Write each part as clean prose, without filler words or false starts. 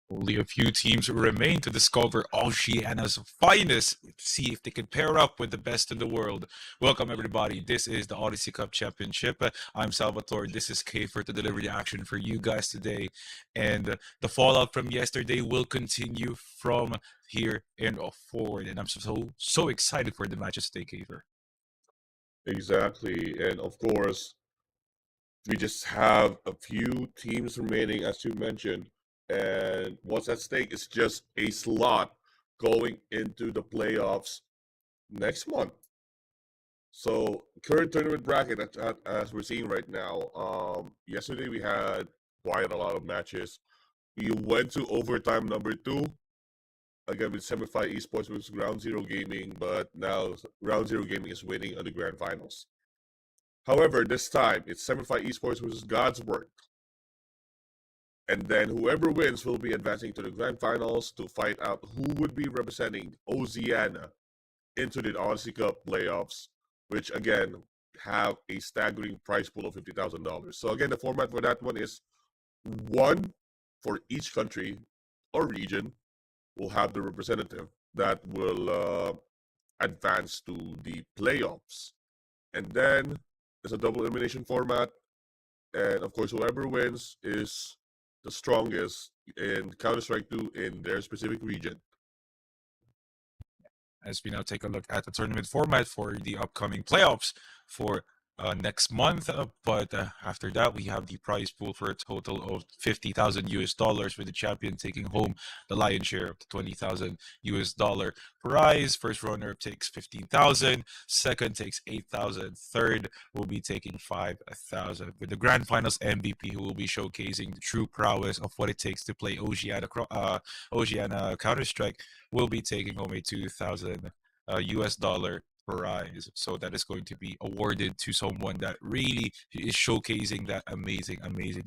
Only a few teams remain to discover Oceania's finest, see if they can pair up with the best in the world. Welcome, everybody. This is the Odyssey Cup Championship. I'm Salvatore. This is Kafer to deliver the action for you guys today. And the fallout from yesterday will continue from here and forward. And I'm so excited for the matches today, Kafer. Exactly. And of course, we just have a few teams remaining, as you mentioned. And what's at stake is just a slot going into the playoffs next month. So, current tournament bracket, as we're seeing right now, yesterday we had quite a lot of matches. We went to overtime number 2, again with Semi-Fi Esports versus Ground Zero Gaming, but now Ground Zero Gaming is winning on the grand finals. However, this time it's Semi-Fi Esports versus God's Work. And then whoever wins will be advancing to the grand finals to fight out who would be representing Oceania into the Odyssey Cup playoffs, which again have a staggering prize pool of $50,000. So again, the format for that one is one for each country or region will have the representative that will advance to the playoffs. And then it's a double elimination format. And of course, whoever wins is the strongest in Counter-Strike 2 in their specific region. As we now take a look at the tournament format for the upcoming playoffs for next month. But after that, we have the prize pool for a total of $50,000 with the champion taking home the lion's share of the $20,000 prize. First runner takes $15,000, second takes $8,000, third will be taking $5,000. With the grand finals MVP, who will be showcasing the true prowess of what it takes to play Oceania Counter-Strike, will be taking home a $2,000 prize. So that is going to be awarded to someone that really is showcasing that amazing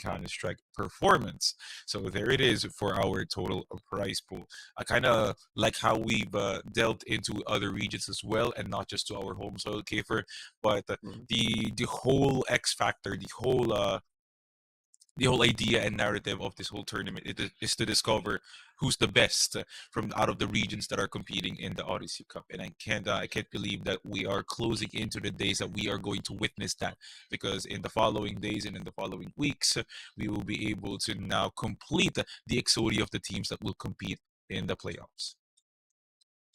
Counter-Strike performance. So there it is for our total prize pool. I kind of like how we've delved into other regions as well, and not just to our home soil, Kafer, but the whole X factor, the whole idea and narrative of this whole tournament is to discover who's the best from out of the regions that are competing in the Odyssey Cup. And I can't believe that we are closing into the days that we are going to witness that, because in the following days and in the following weeks, we will be able to now complete the exodus of the teams that will compete in the playoffs.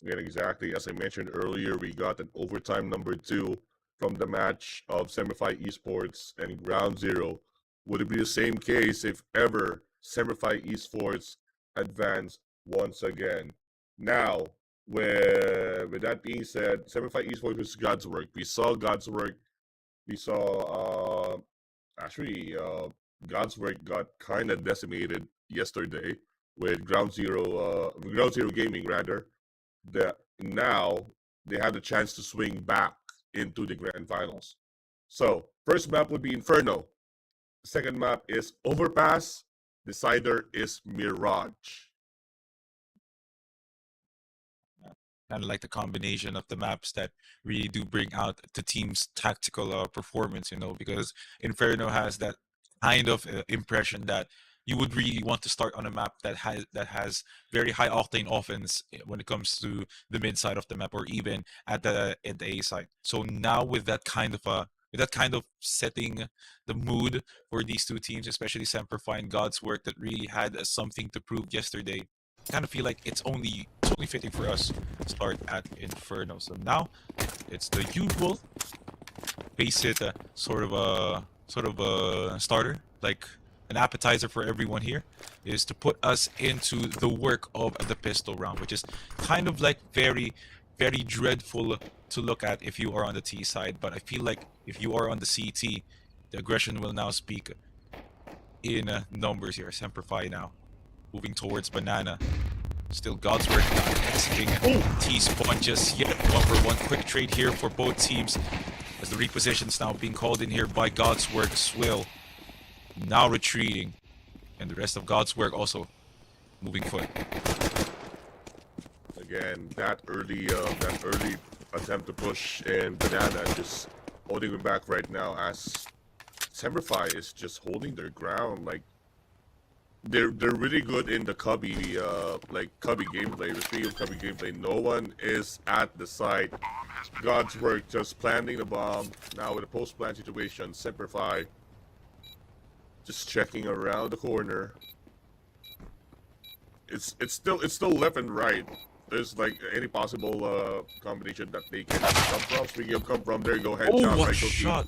Again, exactly as I mentioned earlier, we got an overtime number 2 from the match of Semi-Fi Esports and Ground Zero. Would it be the same case if ever Semi-Fi Esports advanced once again? Now, with that being said, Semi-Fi Esports was God's Work. We saw God's Work. We saw God's Work got kind of decimated yesterday with Ground Zero Gaming rather. Now they have the chance to swing back into the grand finals. So first map would be Inferno. Second map is Overpass. Decider is Mirage. Kind of like the combination of the maps that really do bring out the team's tactical performance, because Inferno has that kind of impression that you would really want to start on a map that has very high octane offense when it comes to the mid side of the map, or even at the A side. So now with that kind of setting the mood for these two teams, especially Semperfi and God's Work, that really had something to prove yesterday. I kind of feel like it's only fitting for us to start at Inferno. So now it's the usual basic sort of a starter, like an appetizer for everyone here, is to put us into the work of the pistol round, which is kind of like very dreadful to look at if you are on the T side. But I feel like if you are on the CT, the aggression will now speak in numbers here. Semperfi now moving towards Banana. Still God's Work exiting T-spawn just yet. 1-for-1 quick trade here for both teams, as the repositions now being called in here by God's Work. Swill now retreating, and the rest of God's Work also moving foot. Again, that early attempt to push, and Banana just holding him back right now, as Semperfi is just holding their ground. Like, they're really good in the Cubby like Cubby gameplay. Speaking of Cubby gameplay, no one is at the site. God's work just planting the bomb. Now with a post-plant situation, Simplify just checking around the corner. It's still left and right. There's like any possible combination that they can come from. Speaking of come from, there you go, headshot. Oh, what Right, shot!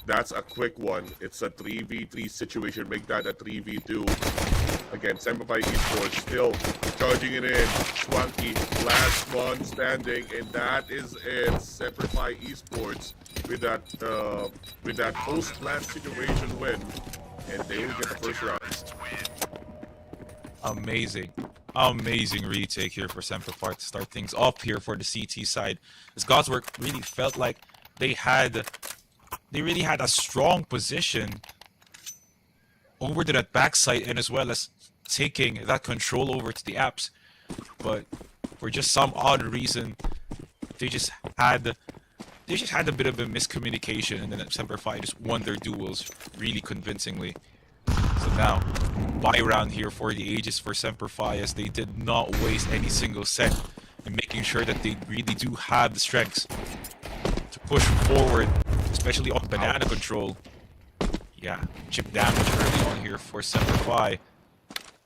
that's a quick one. It's a 3v3 situation. Make that a 3v2. Again, Simplify Esports still charging it in. Swanky, last one standing, and that is it. Simplify Esports with that post-plant situation win, and they will get the first round. Amazing. Amazing retake here for Semperfy to start things off here for the CT side. As God's work really felt like they really had a strong position over to that backside, and as well as taking that control over to the apps. But for just some odd reason, they just had a bit of a miscommunication, and then Semperfy just won their duels really convincingly. So now, buy round here for the ages for Semperfy, as they did not waste any single set in making sure that they really do have the strengths to push forward, especially on banana control. Yeah, chip damage early on here for Semperfy.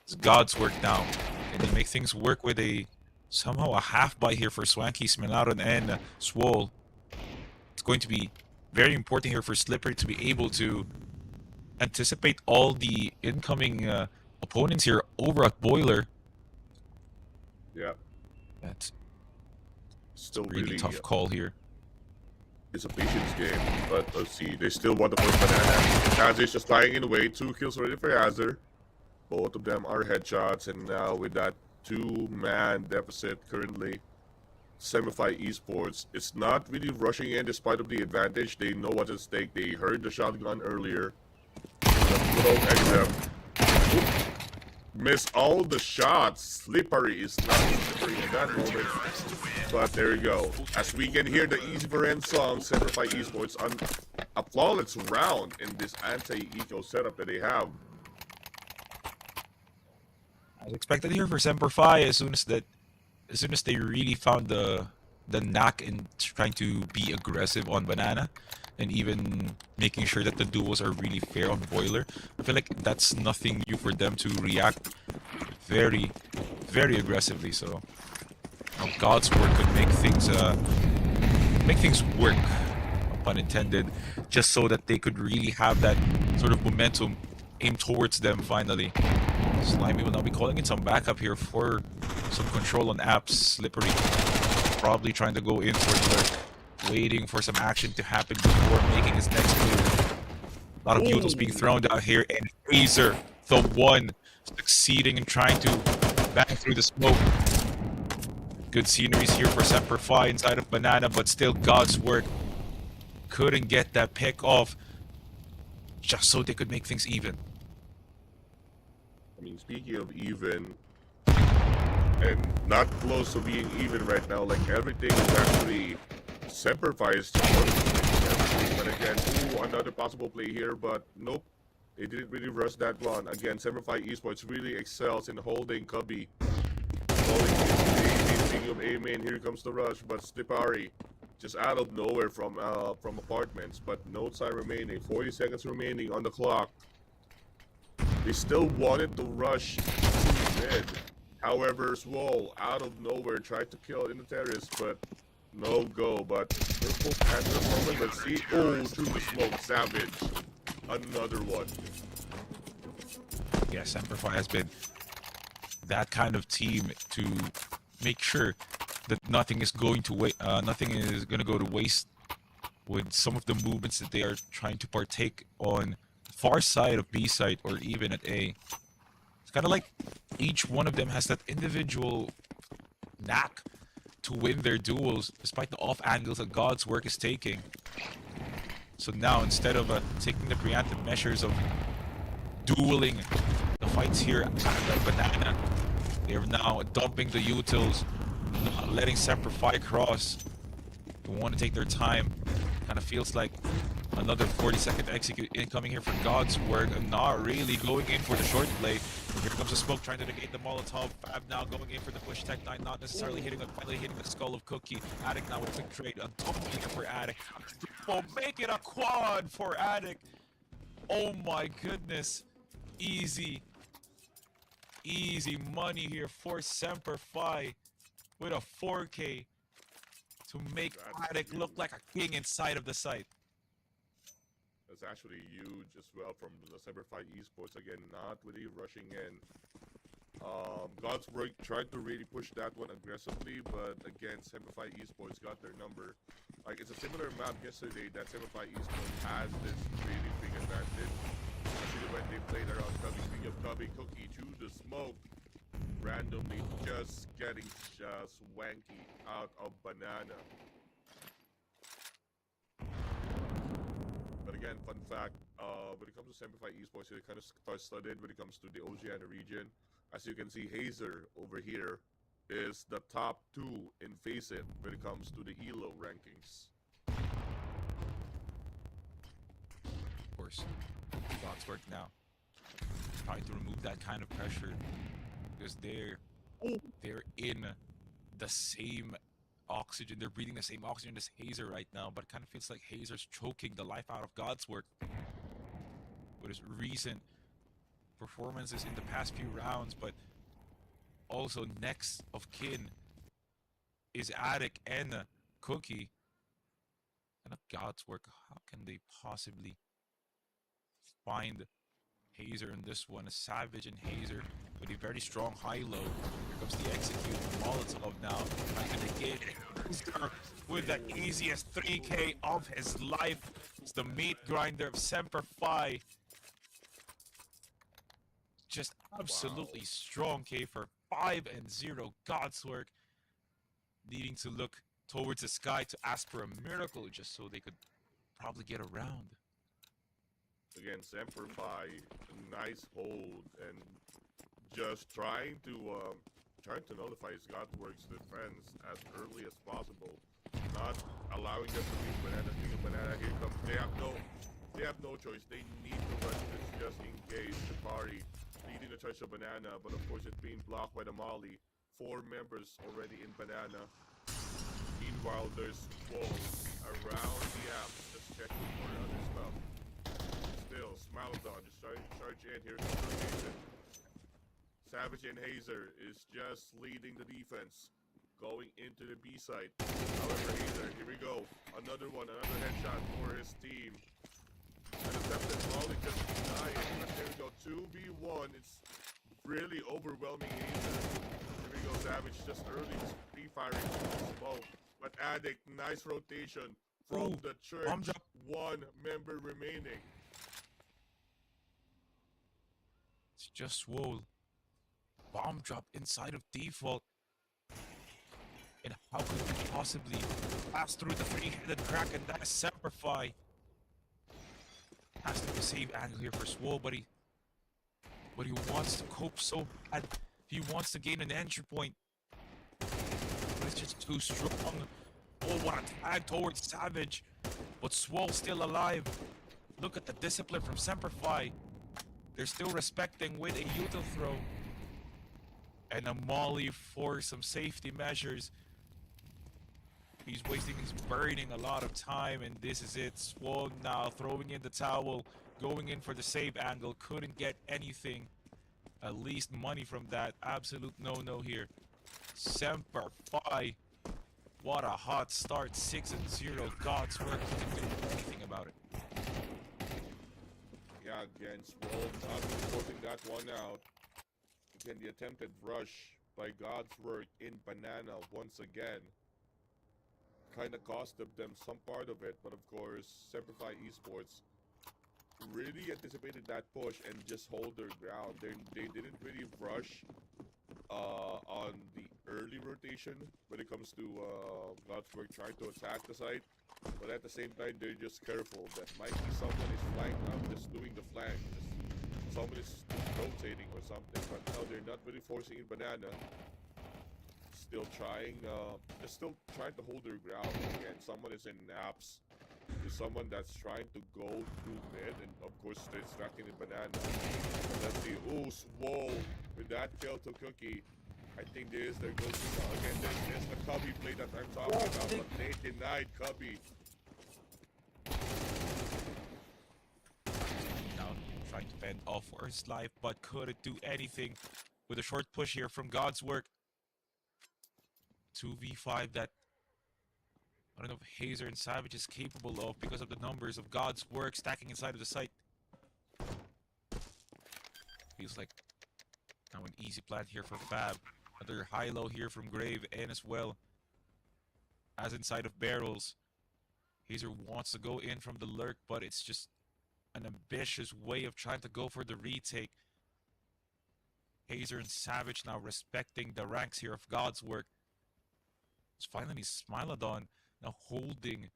It's God's work now, and they make things work with somehow a half buy here for Swanky, Smilaron, and Swole. It's going to be very important here for Slippery to be able to anticipate all the incoming opponents here over at Boiler. Yeah, That's still really tough call here. It's a patience game, but let's see. They still want the first banana. Hazard's just flying in the way. 2 kills already for Hazard. Both of them are headshots, and now with that 2-man deficit currently, Semify Esports, it's not really rushing in despite of the advantage. They know what's at stake. They heard the shotgun earlier. Good old XM. Missed all the shots. Slippery is not slippery in that moment. But there you go. As we can hear the Easy for End song, Semify Esports on a flawless round in this anti-eco setup that they have. As expected here for Semperfy, as soon as they really found the knack in trying to be aggressive on Banana, and even making sure that the duos are really fair on Boiler, I feel like that's nothing new for them to react very, very aggressively. So God's work could make things work, no pun intended, just so that they could really have that sort of momentum aimed towards them finally. Slimy will now be calling in some backup here for some control on apps. Slippery probably trying to go in for lurk, waiting for some action to happen before making his next move. A lot of bugles being thrown out here, and Razor, the one, succeeding in trying to back through the smoke. Good sceneries here for Semperfy inside of Banana, but still God's work couldn't get that pick off just so they could make things even. I mean, speaking of even, and not close to being even right now, like everything is actually Semperfy's. But again, another possible play here, but nope. They didn't really rush that one. Again, Semperfy Esports really excels in holding Cubby. Speaking of A-main, here comes the rush, but Slippery just out of nowhere from apartments, but no time remaining. 40 seconds remaining on the clock. They still wanted to rush mid. However, Swole out of nowhere tried to kill in the terrace, but no go. But Purple Panther moment, let's see. Oh, through the smoke, Savage. Another one. Yeah, Semperfy has been that kind of team to make sure that nothing is going to go to waste with some of the movements that they are trying to partake on far side of B site or even at A. It's kind of like each one of them has that individual knack to win their duels despite the off angles that God's work is taking. So now, instead of taking the preemptive measures of dueling the fights here at the Banana, they're now dumping the utils, letting Semperfy cross. They want to take their time. Kind of feels like Another 40-second execute incoming here for God's work. Not really going in for the short play. Here comes the smoke trying to negate the Molotov. Fab now going in for the push tech 9, not necessarily finally hitting the skull of Cookie. Attic now with a quick trade. A double here for Attic. Oh, make it a quad for Attic. Oh my goodness. Easy money here for Semper Fi with a 4K to make Attic look like a king inside of the site. That's actually huge as well from the Semper Fi esports. Again, not really rushing in. God's work tried to really push that one aggressively, but again, Semper Fi esports got their number. Like, it's a similar map yesterday that Semper Fi esports has this really big advantage. Especially when they played around Cubby. Speaking of Cubby, Cookie to the smoke, randomly just getting swanky out of Banana. But again, fun fact, when it comes to Semper Fi esports, it kind of star-studded when it comes to the Oceania region. As you can see, Hazer over here is the top 2 in FACEIT when it comes to the ELO rankings. Of course, God's work now. Trying to remove that kind of pressure because they're in the same oxygen. They're breathing the same oxygen as Hazer right now, but it kind of feels like Hazer's choking the life out of God's work with his recent performances in the past few rounds. But also next of kin is Attic and Cookie. And God's work, how can they possibly find Hazer in this one? A Savage and Hazer with a very strong high-low. Here comes the execute. Molotov now trying to get with the easiest 3K of his life. It's the meat grinder of Semper Fi. Just absolutely strong K for 5-0. God's work needing to look towards the sky to ask for a miracle just so they could probably get around. Again, Semper Fi, nice hold and just trying to nullify his Godworks defense as early as possible, not allowing them to beat Banana. Speaking of Banana, here comes. They have no choice. They need to rush this just in case the party leading the charge of Banana, but of course it's being blocked by the Molly. 4 members already in Banana. Meanwhile, there's wolves around the app just checking for other stuff. Still, Smilodon just trying to charge in. Here's the rotation. Savage and Hazer is just leading the defense, going into the B side. However, Hazer, here we go. Another headshot for his team. And attempted Molly just dying. There we go, 2v1. It's really overwhelming Hazer. Here we go, Savage just early pre-firing smoke. But Addict, nice rotation from the church. 1 member remaining. It's just Swole. Bomb drop inside of default. And how could he possibly pass through the 3-headed Kraken? That is Semper Fi. Has to be a save angle here for Swole, but he wants to cope so bad. He wants to gain an entry point. But it's just too strong. Oh, what a tag towards Savage. But Swole's still alive. Look at the discipline from Semper Fi. They're still respecting with a util throw. And a molly for some safety measures. He's burning a lot of time, and this is it. Swole now throwing in the towel, going in for the save angle. Couldn't get anything. At least money from that. Absolute no-no here. Semper Fi. What a hot start. 6-0. God's work. Couldn't do anything about it. Yeah, again, Swole not sorting that one out. Again, the attempted rush by God's work in Banana once again kind of costed them some part of it, but of course, Semper Fi esports really anticipated that push and just hold their ground. They didn't really rush on the early rotation when it comes to God's work trying to attack the site, but at the same time, they're just careful that might be someone is flying out, just doing the flank, just someone is rotating or something, but no, they're not really forcing in Banana. Still trying to hold their ground. Again, someone is in naps. to someone that's trying to go through mid and of course distracting the banana. Let's see. Ooh, Swole with that kill to Cookie. I think this there goes again. This is the Cubby play that I'm talking about, but they denied Cubby. Now trying to fend off for his life, but couldn't do anything with a short push here from God's work. 2v5 that I don't know if Hazer and Savage is capable of because of the numbers of God's work stacking inside of the site. Feels like now an easy plant here for Fab. Another high-low here from Grave and as well as inside of Barrels. Hazer wants to go in from the lurk, but it's just an ambitious way of trying to go for the retake. Hazer and Savage now respecting the ranks here of God's work. It's finally Smilodon now holding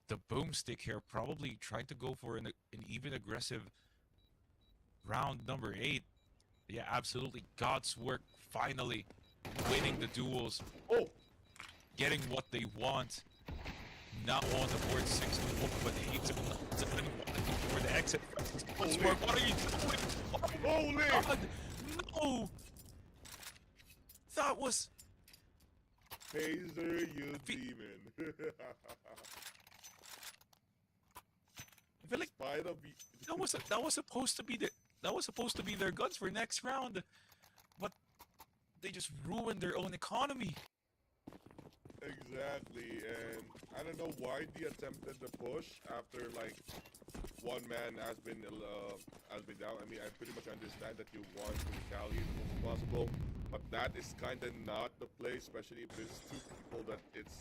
the boomstick here, probably trying to go for an even aggressive round number 8. Yeah, absolutely. God's work finally winning the duels. Oh! Getting what they want. Not on the board 6-1, but Hazer doesn't want to go for the exit. God's work, what are you doing? Holy! God, no! That was... Hazer, you demon. I feel like that was supposed to be their guns for next round, but they just ruined their own economy. Exactly, and I don't know why they attempted the push after like one man has been down. I mean, I pretty much understand that you want to retaliate as much as possible, but that is kind of not the play, especially if there's two people that it's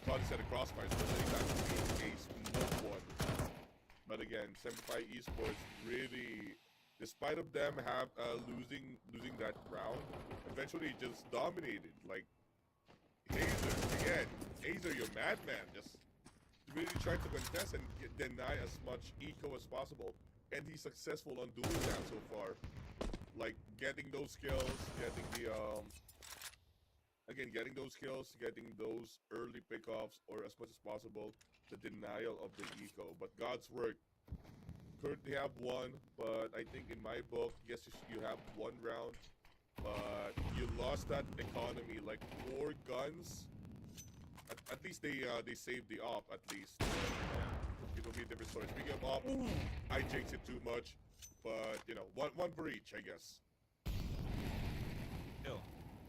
caught instead of crossfire, especially that would be a smoke one. But again, Senpai Esports really, despite of them have losing that round, eventually just dominated. Like Hazer, again, Hazer, you're madman. Just really trying to contest and deny as much eco as possible, and he's successful on doing that so far. Like getting those kills, getting the getting those kills, getting those early pickoffs, or as much as possible, the denial of the eco. But God's work currently have one, but I think in my book, yes, you have one round, but you lost that economy. Like 4 guns. At least they saved the op. At least it will be a different story. Speaking of op, I jinxed it too much, but you know, one for each, I guess. Still,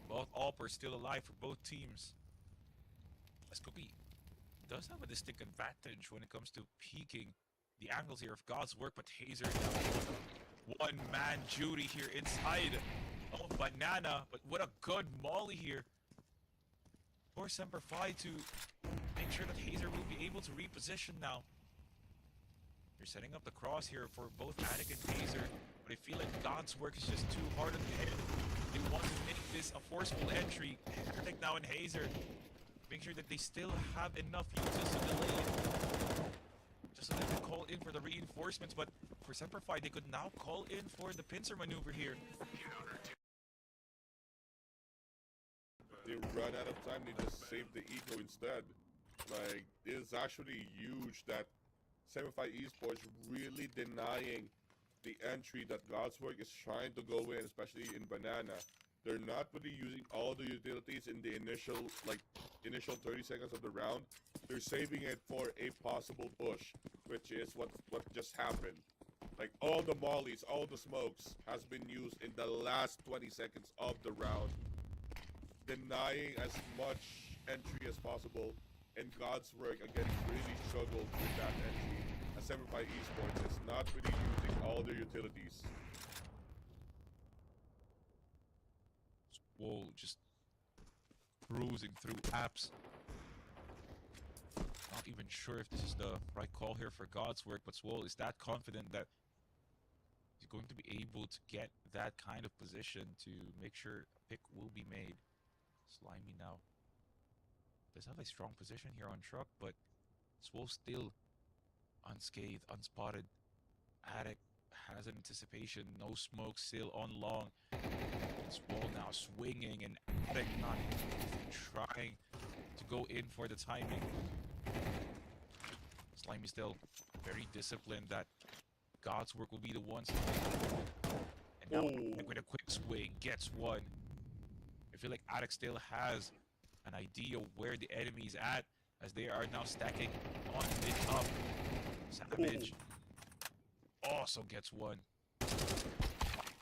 both op are still alive for both teams. Scooby does have a distinct advantage when it comes to peeking the angles here of God's work, but Hazer one-man Judy here inside of Banana, but what a good molly here for Semper Fi to make sure that Hazer will be able to reposition now. You're setting up the cross here for both Attic and Hazer, but I feel like God's work is just too hard on the head. They want to make this a forceful entry. Attic now and Hazer make sure that they still have enough uses to delay it, just so they can call in for the reinforcements. But for Semper Fi, they could now call in for the pincer maneuver here. They run out of time, they just save the eco instead. Like, it's actually huge that Senpai Esports really denying the entry that God's work is trying to go in, especially in Banana. They're not really using all the utilities in the initial 30 seconds of the round. They're saving it for a possible push, which is what just happened. Like all the mollies, all the smokes has been used in the last 20 seconds of the round, denying as much entry as possible. And God's work again really struggled with that entry. As Senpai Esports is not really using all their utilities. Whoa, just cruising through apps. Not even sure if this is the right call here for God's work, but Swole is that confident that he's going to be able to get that kind of position to make sure a pick will be made. Slimy now does have a strong position here on truck, but Swole still unscathed, unspotted. Attic has an anticipation, no smoke, still on long. Swole now swinging, and Attic not even trying to go in for the timing. Slimy still very disciplined that God's work will be the ones to take. And now with a quick swing gets one. I feel like Addict still has an idea where the enemy is at as they are now stacking on mid top. Savage also gets one. My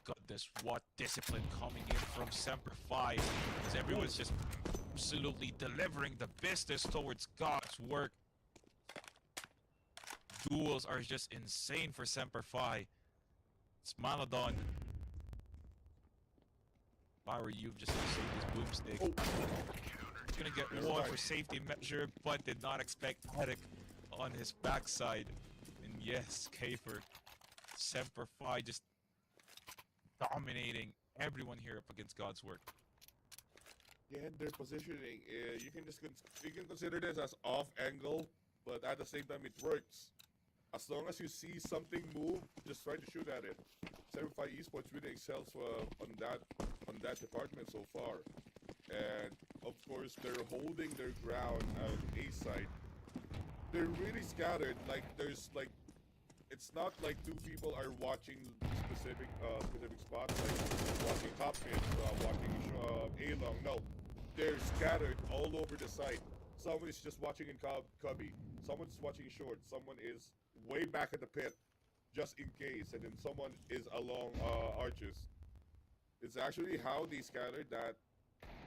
goodness, what discipline coming in from Semper Fi as everyone's just absolutely delivering the business towards God's work. Duels are just insane for Semper Fi. It's Malodon. If I were you, just save this boomstick. He's gonna get one for safety measure, but did not expect Attic on his backside. And yes, Kafer, Semper Fi just dominating everyone here up against God's work. Yeah, their positioning, you can consider this as off angle, but at the same time it works. As long as you see something move, just try to shoot at it. 75 Esports really excels on that department so far, and of course they're holding their ground on A side. They're really scattered. Like there's like, it's not like two people are watching specific spots, like watching top mid, watching A long. No, they're scattered all over the site. Someone is just watching in cubby. Someone's watching short. Someone is way back at the pit, just in case, and then someone is along arches. It's actually how they scattered that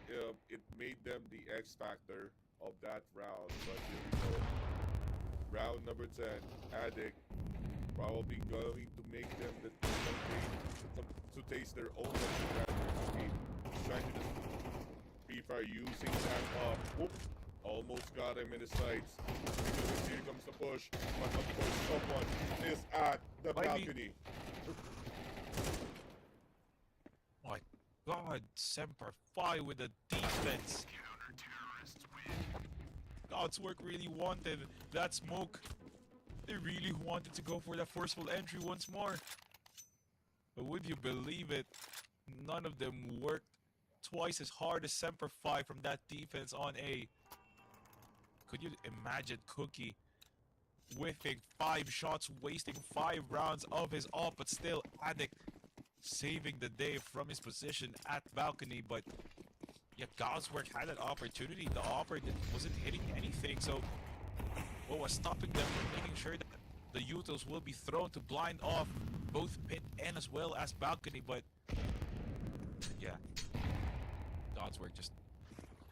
it made them the X factor of that round. But here we go. Round number 10. Addict probably going to make them to taste their own speed. Trying to just be fair using that up. Whoop. Almost got him in his sights. Because here comes the push. But of course someone is at the balcony. My God, Semper Fi with the defense. God's work really wanted that smoke. They really wanted to go for that forceful entry once more. But would you believe it? None of them worked twice as hard as Semper Fi from that defense on A. Could you imagine Cookie whiffing 5 shots, wasting 5 rounds of his ult, but still Addict saving the day from his position at balcony? But yeah, God's work had an opportunity. The operator wasn't hitting anything, so what was stopping them from making sure that the Utos will be thrown to blind off both pit and as well as balcony? But yeah, God's work just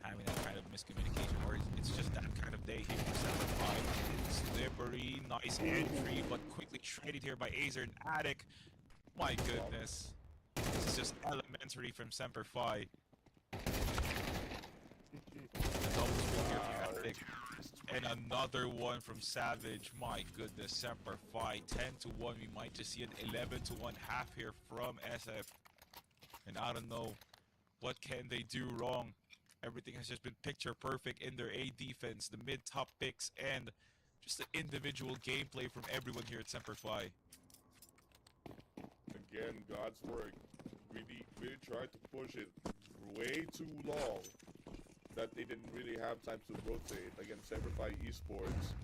having that kind of miscommunication, or it's just that kind of day here for 7-5. Slippery, nice entry, but quickly traded here by Azer and Attic. My goodness. This is just elementary from Semper Fi. Double swing here for Attic. And another one from Savage. My goodness, Semper Fi. 10-1. We might just see an 11-1 half here from SF. And I don't know, what can they do wrong? Everything has just been picture perfect in their A defense, the mid-top picks, and just the individual gameplay from everyone here at Semper Fi. Again, God's work really tried to push it way too long that they didn't really have time to rotate. Against Semper Fi Esports,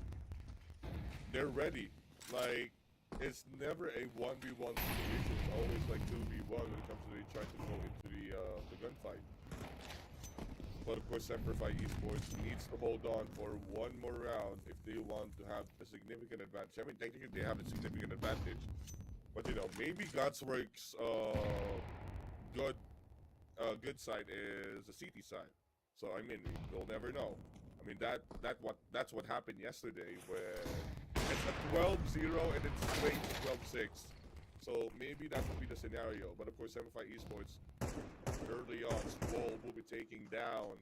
they're ready. Like, it's never a 1v1 situation. It's always like 2v1 when it comes to they try to go into the gunfight. But of course, Semper Fi Esports needs to hold on for one more round if they want to have a significant advantage. I mean, technically they have a significant advantage, but you know, maybe God's Work's good side is the CT side. So I mean, we'll never know. I mean, that's what happened yesterday, where it's a 12-0 and it's straight to 12-6. So maybe that would be the scenario. But of course, Semper Fi Esports early on, Squall will be taking down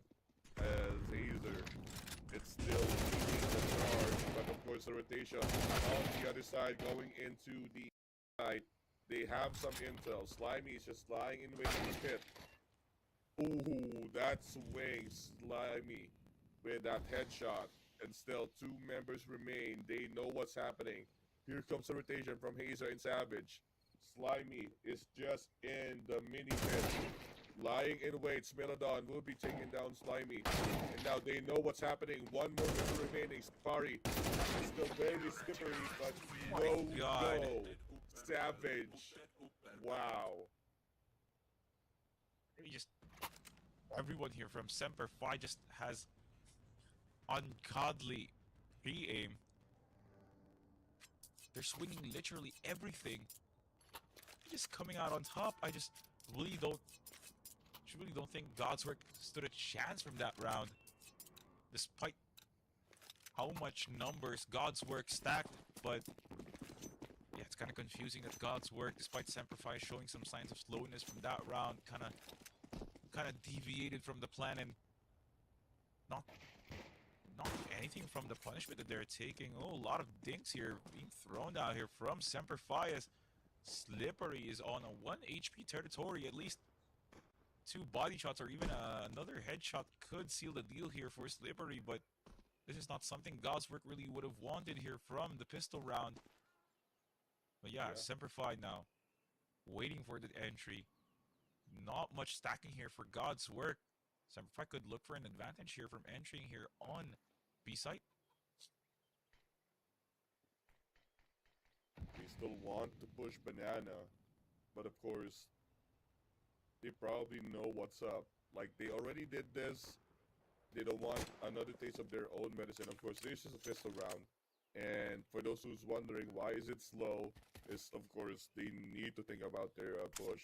as Azer. It's still leading the charge, but of course the rotation on the other side going into the side. They have some intel. Slimy is just lying in wait in the pit. Ooh, that swing, Slimy with that headshot. And still 2 members remain. They know what's happening. Here comes the rotation from Hazer and Savage. Slimy is just in the mini pit. Lying in wait, Smilodon will be taking down Slimy. And now they know what's happening. One more member remaining. Safari is still very slippery, but no go. Savage. Wow. Everyone here from Semper Fi just has ungodly pre-aim. They're swinging literally everything. Just coming out on top. I just really don't think God's Work stood a chance from that round. Despite how much numbers God's Work stacked, but yeah, it's kind of confusing that God's Work, despite Semper Fi showing some signs of slowness from that round, kind of deviated from the plan and not anything from the punishment that they're taking. Oh, a lot of dinks here being thrown out here from Semper Fi as Slippery is on a 1 HP territory. At least 2 body shots or even another headshot could seal the deal here for Slippery, but this is not something God's Work really would have wanted here from the pistol round. But yeah, Semper Fi now waiting for the entry. Not much stacking here for God's Work. Semper Fi could look for an advantage here from entering here on B site. They still want to push Banana, but of course, they probably know what's up. Like, they already did this. They don't want another taste of their own medicine. Of course, this is a pistol round. And for those who's wondering why is it slow, is of course they need to think about their push.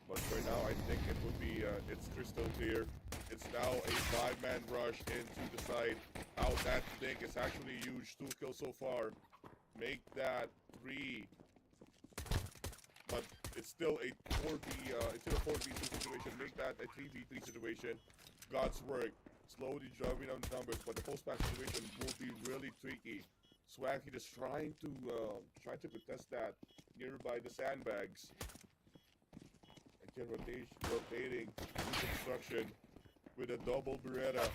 But for now, I think it would be it's crystal clear. It's now a 5-man rush into the side. Out that thing is actually huge. 2 kills so far. Make that 3. But it's still a 4v. It's still a 4v2 situation. Make that a 3v3 situation. God's Work slowly driving down the numbers, but the post-match situation will be really tricky. Swanky just trying to contest that nearby the sandbags. Again, rotating construction with a double Beretta.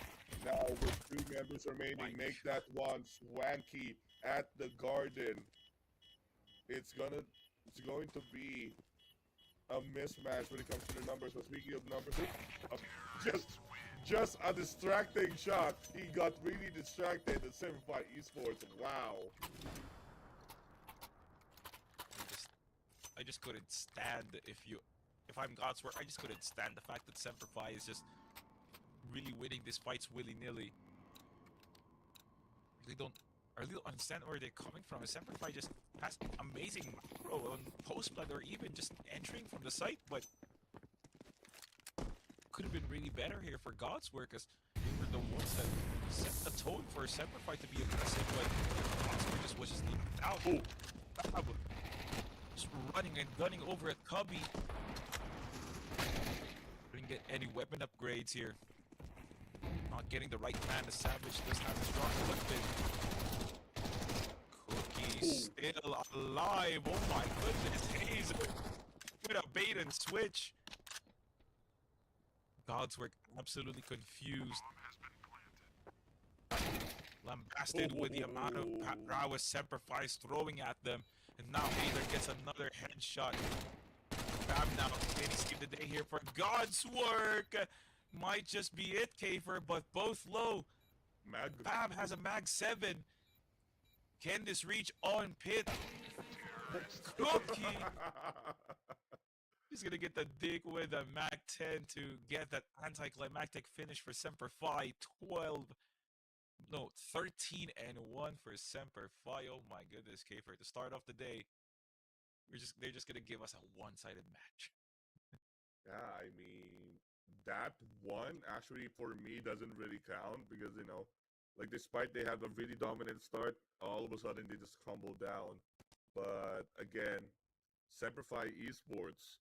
Now with 2 members remaining, make that one. Swanky at the garden. It's going to be a mismatch when it comes to the numbers. But speaking of numbers, just a distracting shot. He got really distracted at 7-5 esports. Wow. I just couldn't stand if I'm God's Work, I just couldn't stand the fact that Semper Fi is just really winning these fights willy-nilly. I really don't understand where they're coming from. Semper Fi just has amazing macro on post-blood or even just entering from the site, but could have been really better here for God's Work, as they were the ones that set the tone for Semper Fi to be aggressive, but God's Work just was just out. Just running and gunning over at Cubby. Didn't get any weapon upgrades here. Not getting the right man. The Savage doesn't have a strong weapon. Cookie still alive. Oh my goodness. Hazel with a bait and switch. God's Work absolutely confused. Lambasted with the amount of prowess Semper Fi is throwing at them. And now Hazer gets another headshot. Bam now can he save the day here for God's Work. Might just be it, Kafer, but both low. Bam has a mag 7. Can this reach on pit? Cookie! He's gonna get the dig with a mag 10 to get that anticlimactic finish for Semper Fi. 13-1 for Semper Fi. Oh my goodness, Kafer. To start off the day, they're just gonna give us a one-sided match. Yeah, I mean, that one actually for me doesn't really count because, you know, like despite they have a really dominant start, all of a sudden they just crumble down. But again, Semper Fi esports,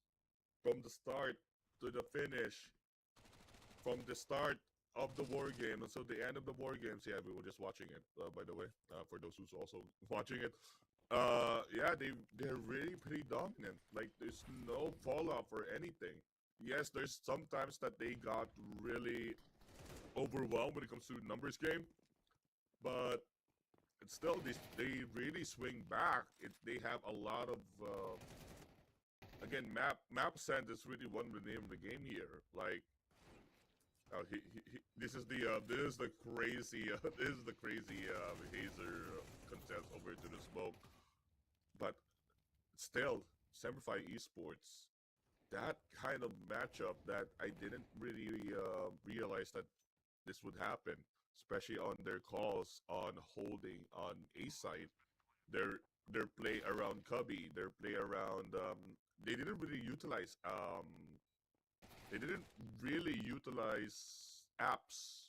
from the start to the finish, from the start of the war game until the end of the war games. Yeah, we were just watching it, by the way, for those who's also watching it. Yeah, they're really pretty dominant. Like, there's no fallout or anything. Yes, there's sometimes that they got really overwhelmed when it comes to the numbers game, but it's still they really swing back. They have a lot of again, map send is really one of the name of the game here. Like, oh, this is the crazy hazer contest over to the smoke. But still, Semperfi Esports, that kind of matchup that I didn't really realize that this would happen, especially on their calls on holding on A side. Their play around Cubby, their play around they didn't really utilize apps.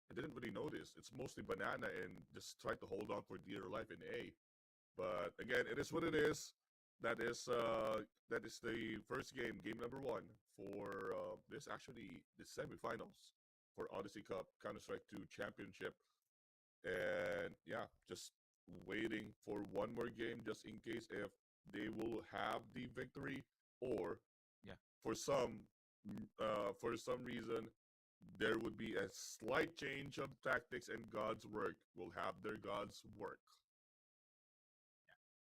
I didn't really notice. It's mostly banana and just try to hold on for dear life in A. But again, it is what it is. That is the first game number 1 for this actually the semifinals for Odyssey Cup Counter-Strike 2 Championship. And yeah, just waiting for one more game just in case if they will have the victory, or Yeah. for some reason there would be a slight change of tactics and God's work will have their God's work.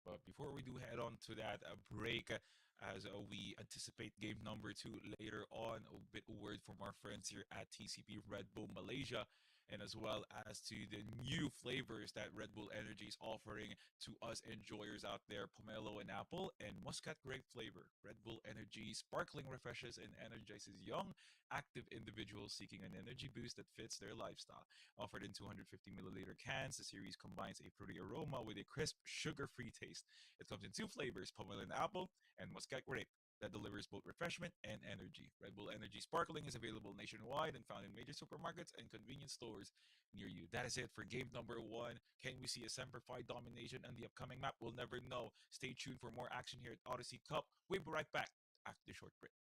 But before we do head on to that break, as we anticipate game number 2 later on, a bit of word from our friends here at TCP Red Bull Malaysia, and as well as to the new flavors that Red Bull Energy is offering to us enjoyers out there: pomelo and apple, and muscat grape flavor. Red Bull Energy sparkling refreshes and energizes young, active individuals seeking an energy boost that fits their lifestyle. Offered in 250 milliliter cans, the series combines a fruity aroma with a crisp, sugar-free taste. It comes in 2 flavors, pomelo and apple, and muscat grape, that delivers both refreshment and energy. Red Bull Energy Sparkling is available nationwide and found in major supermarkets and convenience stores near you. That is it for game number 1. Can we see a Semper Fi domination on the upcoming map? We'll never know. Stay tuned for more action here at Odyssey Cup. We'll be right back after the short break.